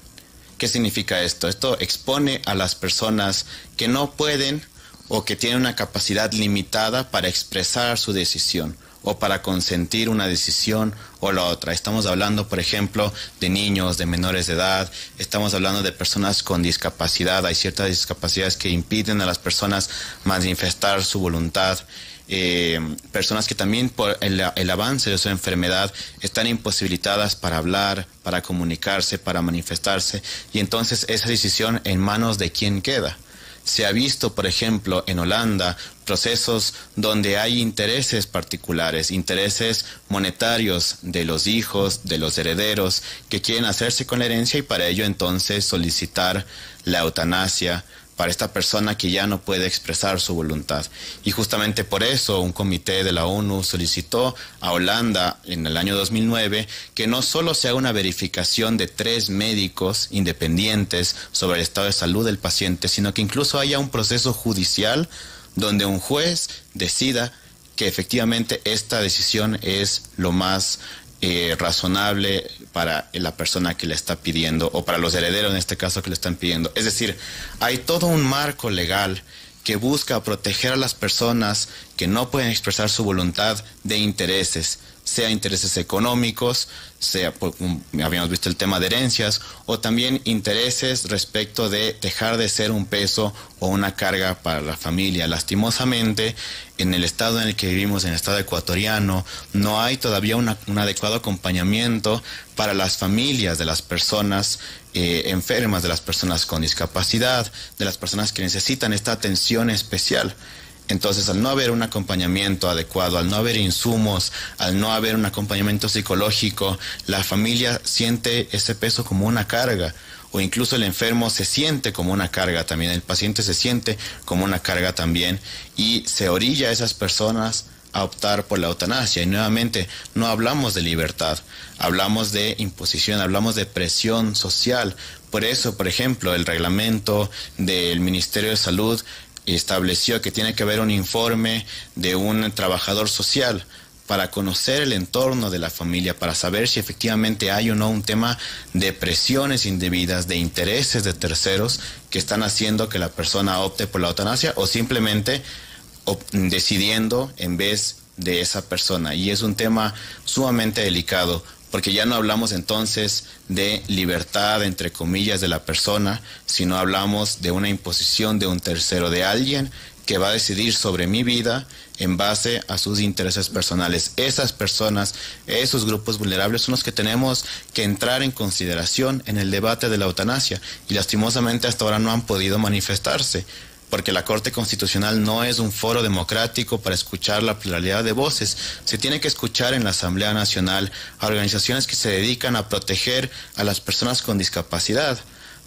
¿Qué significa esto? Esto expone a las personas que no pueden o que tienen una capacidad limitada para expresar su decisión o para consentir una decisión o la otra. Estamos hablando, por ejemplo, de niños, de menores de edad, estamos hablando de personas con discapacidad. Hay ciertas discapacidades que impiden a las personas manifestar su voluntad. Personas que también por el avance de su enfermedad están imposibilitadas para hablar, para comunicarse, para manifestarse, y entonces esa decisión en manos de quién queda. Se ha visto, por ejemplo, en Holanda, procesos donde hay intereses particulares, intereses monetarios de los hijos, de los herederos, que quieren hacerse con la herencia y para ello entonces solicitar la eutanasia para esta persona que ya no puede expresar su voluntad. Y justamente por eso un comité de la ONU solicitó a Holanda en el año 2009 que no solo se haga una verificación de 3 médicos independientes sobre el estado de salud del paciente, sino que incluso haya un proceso judicial donde un juez decida que efectivamente esta decisión es lo más razonable para la persona que le está pidiendo o para los herederos en este caso que le están pidiendo. Es decir, hay todo un marco legal que busca proteger a las personas que no pueden expresar su voluntad de intereses, sea intereses económicos, sea, habíamos visto el tema de herencias, o también intereses respecto de dejar de ser un peso o una carga para la familia. Lastimosamente, en el estado en el que vivimos, en el estado ecuatoriano, no hay todavía un adecuado acompañamiento para las familias de las personas enfermas, de las personas con discapacidad, de las personas que necesitan esta atención especial. Entonces, al no haber un acompañamiento adecuado, al no haber insumos, al no haber un acompañamiento psicológico, la familia siente ese peso como una carga, o incluso el enfermo se siente como una carga también, el paciente se siente como una carga también, y se orilla a esas personas a optar por la eutanasia. Y nuevamente, no hablamos de libertad, hablamos de imposición, hablamos de presión social. Por eso, por ejemplo, el reglamento del Ministerio de Salud estableció que tiene que haber un informe de un trabajador social para conocer el entorno de la familia, para saber si efectivamente hay o no un tema de presiones indebidas, de intereses de terceros que están haciendo que la persona opte por la eutanasia o simplemente decidiendo en vez de esa persona. Y es un tema sumamente delicado, porque ya no hablamos entonces de libertad, entre comillas, de la persona, sino hablamos de una imposición de un tercero, de alguien que va a decidir sobre mi vida en base a sus intereses personales. Esas personas, esos grupos vulnerables son los que tenemos que entrar en consideración en el debate de la eutanasia, y lastimosamente hasta ahora no han podido manifestarse, porque la Corte Constitucional no es un foro democrático para escuchar la pluralidad de voces. Se tiene que escuchar en la Asamblea Nacional a organizaciones que se dedican a proteger a las personas con discapacidad,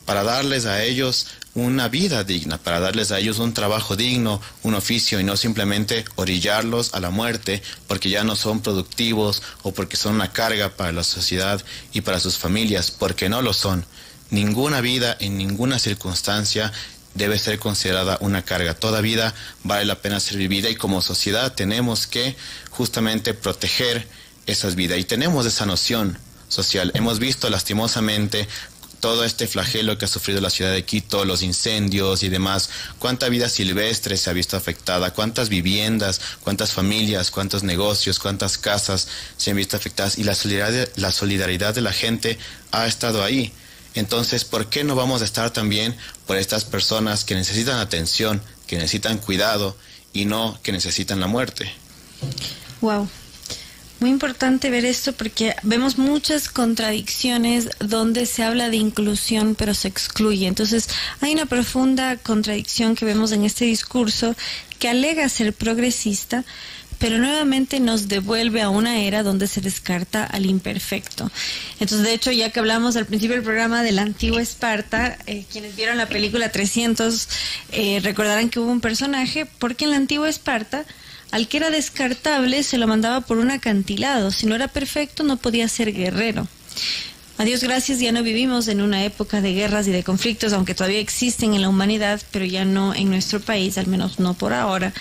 para darles a ellos una vida digna, para darles a ellos un trabajo digno, un oficio, y no simplemente orillarlos a la muerte porque ya no son productivos o porque son una carga para la sociedad y para sus familias, porque no lo son. Ninguna vida en ninguna circunstancia debe ser considerada una carga. Toda vida vale la pena ser vivida, y como sociedad tenemos que justamente proteger esas vidas, y tenemos esa noción social. Hemos visto lastimosamente todo este flagelo que ha sufrido la ciudad de Quito, los incendios y demás, cuánta vida silvestre se ha visto afectada, cuántas viviendas, cuántas familias, cuántos negocios, cuántas casas se han visto afectadas, y la solidaridad de la gente ha estado ahí. Entonces, ¿por qué no vamos a estar también por estas personas que necesitan atención, que necesitan cuidado y no que necesitan la muerte? Wow. Muy importante ver esto porque vemos muchas contradicciones donde se habla de inclusión pero se excluye. Entonces hay una profunda contradicción que vemos en este discurso que alega ser progresista, pero nuevamente nos devuelve a una era donde se descarta al imperfecto. Entonces, de hecho, ya que hablamos al principio del programa del antiguo Esparta, quienes vieron la película 300 recordarán que hubo un personaje, porque en la antigua Esparta, al que era descartable se lo mandaba por un acantilado. Si no era perfecto, no podía ser guerrero. A Dios gracias, ya no vivimos en una época de guerras y de conflictos, aunque todavía existen en la humanidad, pero ya no en nuestro país, al menos no por ahora.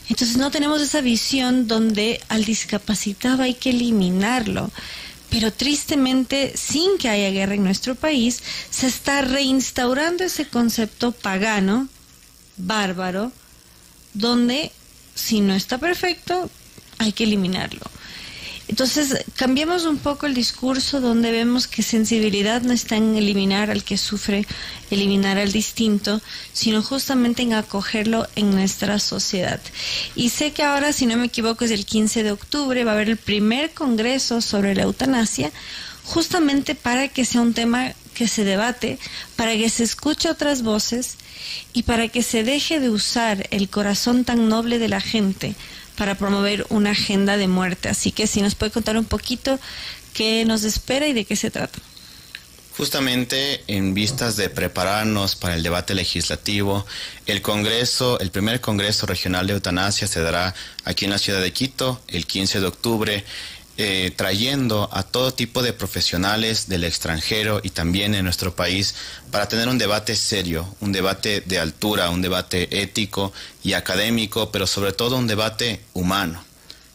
Entonces no tenemos esa visión donde al discapacitado hay que eliminarlo. Pero tristemente, sin que haya guerra en nuestro país, se está reinstaurando ese concepto pagano, bárbaro, donde si no está perfecto, hay que eliminarlo. Entonces, cambiamos un poco el discurso donde vemos que sensibilidad no está en eliminar al que sufre, eliminar al distinto, sino justamente en acogerlo en nuestra sociedad. Y sé que ahora, si no me equivoco, es el 15 de octubre, va a haber el primer congreso sobre la eutanasia, justamente para que sea un tema que se debate, para que se escuche otras voces y para que se deje de usar el corazón tan noble de la gente para promover una agenda de muerte. Así que si nos puede contar un poquito qué nos espera y de qué se trata. Justamente en vistas de prepararnos para el debate legislativo, el primer Congreso Regional de Eutanasia se dará aquí en la ciudad de Quito el 15 de octubre, trayendo a todo tipo de profesionales del extranjero y también en nuestro país para tener un debate serio, un debate de altura, un debate ético y académico, pero sobre todo un debate humano,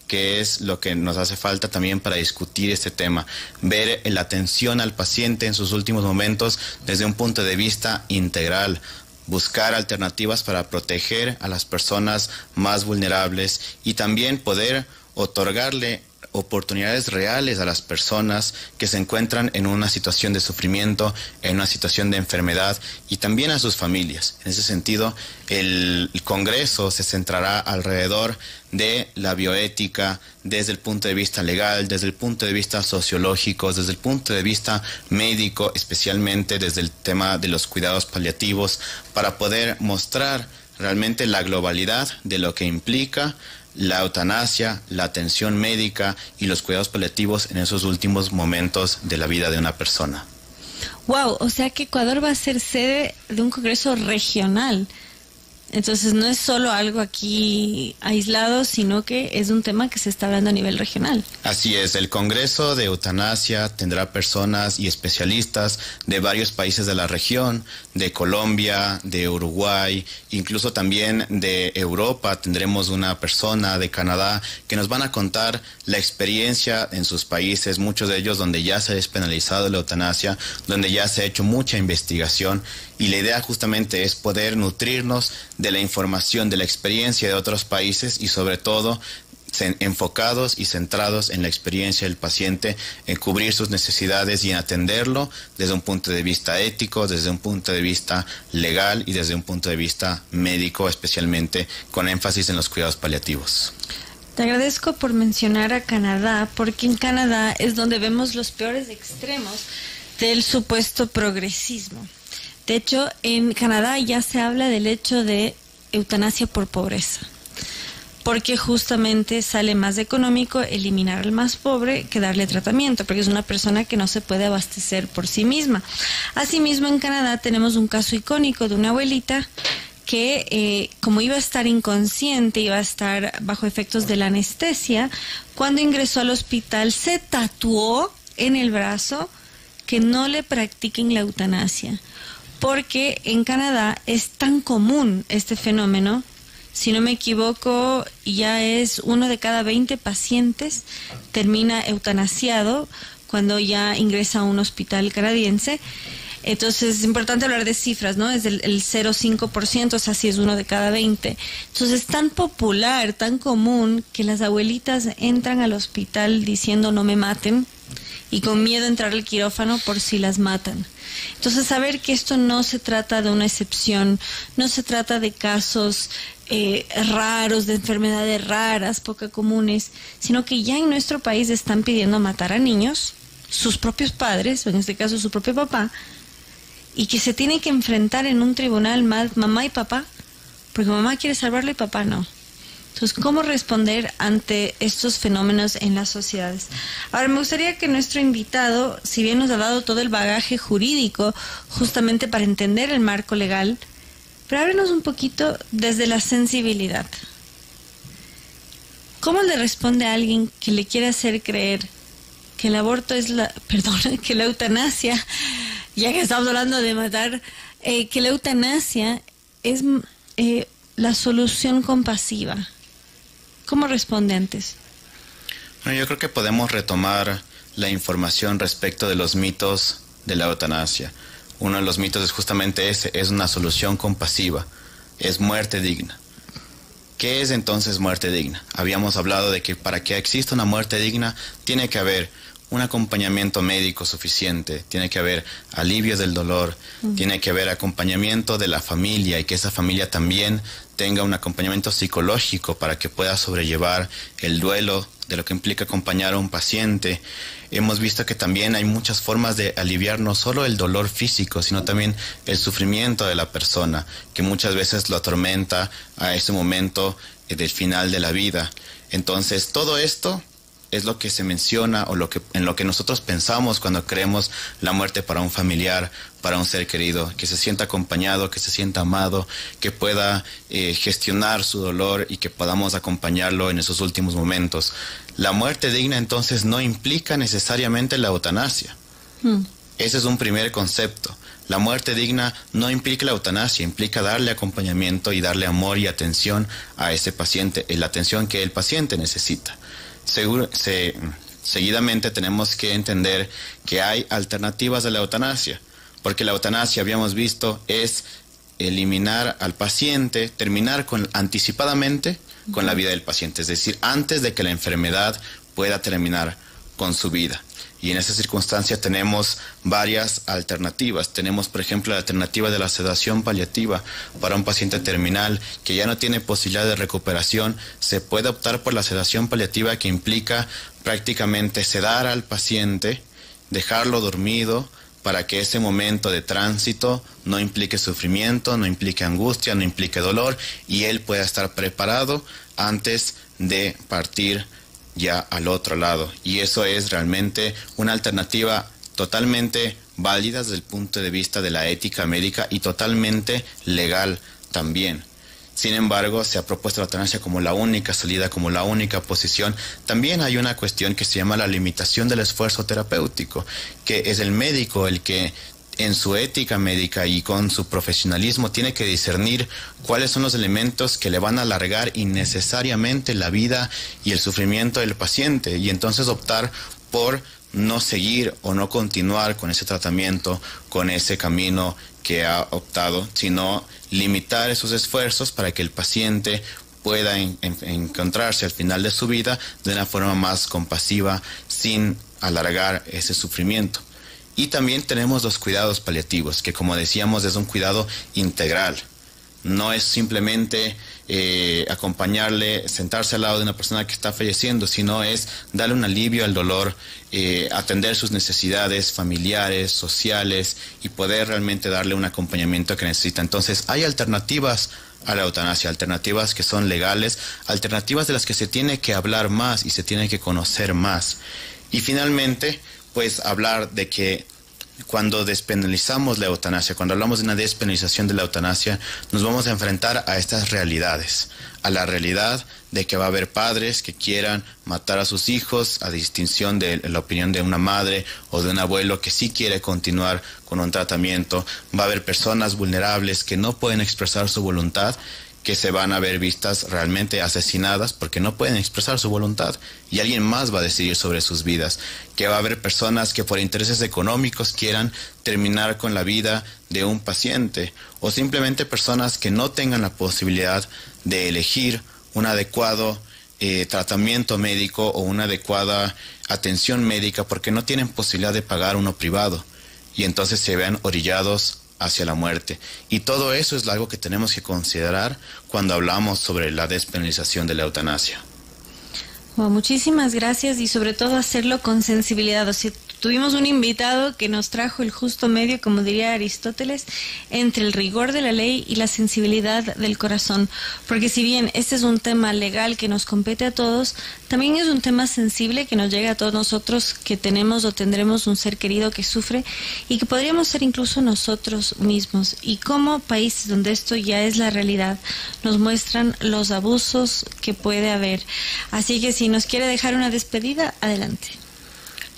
que es lo que nos hace falta también para discutir este tema, ver la atención al paciente en sus últimos momentos desde un punto de vista integral, buscar alternativas para proteger a las personas más vulnerables y también poder otorgarle oportunidades reales a las personas que se encuentran en una situación de sufrimiento, en una situación de enfermedad y también a sus familias. En ese sentido, el Congreso se centrará alrededor de la bioética desde el punto de vista legal, desde el punto de vista sociológico, desde el punto de vista médico, especialmente desde el tema de los cuidados paliativos, para poder mostrar realmente la globalidad de lo que implica la eutanasia, la atención médica y los cuidados paliativos en esos últimos momentos de la vida de una persona. Wow, o sea que Ecuador va a ser sede de un congreso regional. Entonces no es solo algo aquí aislado, sino que es un tema que se está hablando a nivel regional. Así es, el Congreso de Eutanasia tendrá personas y especialistas de varios países de la región, de Colombia, de Uruguay, incluso también de Europa. Tendremos una persona de Canadá que nos van a contar la experiencia en sus países, muchos de ellos donde ya se ha despenalizado la eutanasia, donde ya se ha hecho mucha investigación. Y la idea justamente es poder nutrirnos de la información, de la experiencia de otros países y sobre todo enfocados y centrados en la experiencia del paciente, en cubrir sus necesidades y en atenderlo desde un punto de vista ético, desde un punto de vista legal y desde un punto de vista médico, especialmente con énfasis en los cuidados paliativos. Te agradezco por mencionar a Canadá, porque en Canadá es donde vemos los peores extremos del supuesto progresismo. De hecho, en Canadá ya se habla del hecho de eutanasia por pobreza, porque justamente sale más económico eliminar al más pobre que darle tratamiento, porque es una persona que no se puede abastecer por sí misma. Asimismo, en Canadá tenemos un caso icónico de una abuelita que como iba a estar inconsciente, iba a estar bajo efectos de la anestesia, cuando ingresó al hospital se tatuó en el brazo que no le practiquen la eutanasia, porque en Canadá es tan común este fenómeno. Si no me equivoco, ya es 1 de cada 20 pacientes termina eutanasiado cuando ya ingresa a un hospital canadiense. Entonces es importante hablar de cifras, ¿no? Es el 0,5%, o sea, si es 1 de cada 20. Entonces es tan popular, tan común, que las abuelitas entran al hospital diciendo no me maten, y con miedo a entrar al quirófano por si las matan. Entonces, saber que esto no se trata de una excepción, no se trata de casos raros, de enfermedades raras, poco comunes, sino que ya en nuestro país están pidiendo matar a niños, sus propios padres, o en este caso su propio papá, y que se tienen que enfrentar en un tribunal mamá y papá, porque mamá quiere salvarlo y papá no. Entonces, ¿cómo responder ante estos fenómenos en las sociedades? Ahora, me gustaría que nuestro invitado, si bien nos ha dado todo el bagaje jurídico, justamente para entender el marco legal, pero háblenos un poquito desde la sensibilidad. ¿Cómo le responde a alguien que le quiere hacer creer que el aborto es que la eutanasia, ya que estamos hablando de matar, que la eutanasia es la solución compasiva? ¿Cómo responde antes? Bueno, yo creo que podemos retomar la información respecto de los mitos de la eutanasia. Uno de los mitos es justamente ese, es una solución compasiva, es muerte digna. ¿Qué es entonces muerte digna? Habíamos hablado de que para que exista una muerte digna tiene que haber un acompañamiento médico suficiente, tiene que haber alivio del dolor, tiene que haber acompañamiento de la familia y que esa familia también tenga un acompañamiento psicológico para que pueda sobrellevar el duelo de lo que implica acompañar a un paciente. Hemos visto que también hay muchas formas de aliviar no solo el dolor físico, sino también el sufrimiento de la persona, que muchas veces lo atormenta a ese momento del final de la vida. Entonces, todo esto es lo que se menciona o en lo que nosotros pensamos cuando creemos la muerte para un familiar, para un ser querido, que se sienta acompañado, que se sienta amado, que pueda gestionar su dolor y que podamos acompañarlo en esos últimos momentos. La muerte digna entonces no implica necesariamente la eutanasia. Ese es un primer concepto. La muerte digna no implica la eutanasia, implica darle acompañamiento y darle amor y atención a ese paciente, la atención que el paciente necesita. Seguidamente tenemos que entender que hay alternativas a la eutanasia, porque la eutanasia, habíamos visto, es eliminar al paciente, terminar anticipadamente con la vida del paciente, es decir, antes de que la enfermedad pueda terminar con su vida. Y en esa circunstancia tenemos varias alternativas. Tenemos, por ejemplo, la alternativa de la sedación paliativa para un paciente terminal que ya no tiene posibilidad de recuperación. Se puede optar por la sedación paliativa, que implica prácticamente sedar al paciente, dejarlo dormido, para que ese momento de tránsito no implique sufrimiento, no implique angustia, no implique dolor, y él pueda estar preparado antes de partir ya al otro lado. Y eso es realmente una alternativa totalmente válida desde el punto de vista de la ética médica y totalmente legal también. Sin embargo, se ha propuesto la eutanasia como la única salida, como la única posición. También hay una cuestión que se llama la limitación del esfuerzo terapéutico, que es el médico el que en su ética médica y con su profesionalismo tiene que discernir cuáles son los elementos que le van a alargar innecesariamente la vida y el sufrimiento del paciente, y entonces optar por no seguir o no continuar con ese tratamiento, con ese camino que ha optado, sino limitar esos esfuerzos para que el paciente pueda encontrarse al final de su vida de una forma más compasiva, sin alargar ese sufrimiento. Y también tenemos los cuidados paliativos, que como decíamos es un cuidado integral. No es simplemente acompañarle, sentarse al lado de una persona que está falleciendo, sino es darle un alivio al dolor, atender sus necesidades familiares, sociales, y poder realmente darle un acompañamiento que necesita. Entonces hay alternativas a la eutanasia, alternativas que son legales, alternativas de las que se tiene que hablar más y se tiene que conocer más. Y finalmente, pues hablar de que cuando despenalizamos la eutanasia, cuando hablamos de una despenalización de la eutanasia, nos vamos a enfrentar a estas realidades, a la realidad de que va a haber padres que quieran matar a sus hijos, a distinción de la opinión de una madre o de un abuelo que sí quiere continuar con un tratamiento. Va a haber personas vulnerables que no pueden expresar su voluntad, que se van a ver vistas realmente asesinadas porque no pueden expresar su voluntad y alguien más va a decidir sobre sus vidas, que va a haber personas que por intereses económicos quieran terminar con la vida de un paciente, o simplemente personas que no tengan la posibilidad de elegir un adecuado tratamiento médico o una adecuada atención médica porque no tienen posibilidad de pagar uno privado y entonces se vean orillados hacia la muerte. Y todo eso es algo que tenemos que considerar cuando hablamos sobre la despenalización de la eutanasia. Bueno, muchísimas gracias y sobre todo hacerlo con sensibilidad. O sea, tuvimos un invitado que nos trajo el justo medio, como diría Aristóteles, entre el rigor de la ley y la sensibilidad del corazón. Porque si bien este es un tema legal que nos compete a todos, también es un tema sensible que nos llega a todos nosotros que tenemos o tendremos un ser querido que sufre y que podríamos ser incluso nosotros mismos. Y como países donde esto ya es la realidad, nos muestran los abusos que puede haber. Así que si nos quiere dejar una despedida, adelante.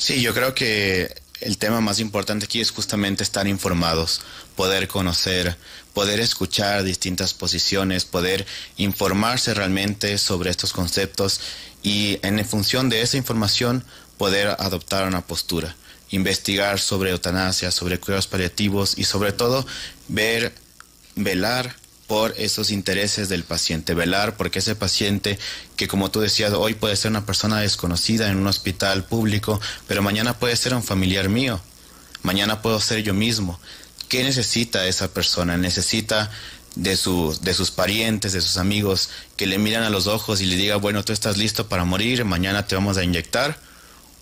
Sí, yo creo que el tema más importante aquí es justamente estar informados, poder conocer, poder escuchar distintas posiciones, poder informarse realmente sobre estos conceptos y en función de esa información poder adoptar una postura, investigar sobre eutanasia, sobre cuidados paliativos y sobre todo velar por esos intereses del paciente, velar porque ese paciente que, como tú decías, hoy puede ser una persona desconocida en un hospital público, pero mañana puede ser un familiar mío, mañana puedo ser yo mismo. ¿Qué necesita esa persona? Necesita de sus parientes, de sus amigos, que le miran a los ojos y le digan, bueno, tú estás listo para morir, mañana te vamos a inyectar,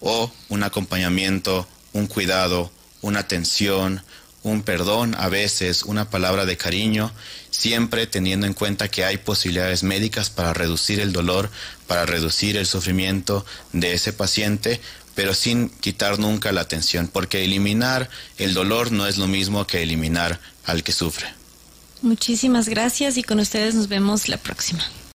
o un acompañamiento, un cuidado, una atención, un perdón, a veces una palabra de cariño, siempre teniendo en cuenta que hay posibilidades médicas para reducir el dolor, para reducir el sufrimiento de ese paciente, pero sin quitar nunca la atención, porque eliminar el dolor no es lo mismo que eliminar al que sufre. Muchísimas gracias y con ustedes nos vemos la próxima.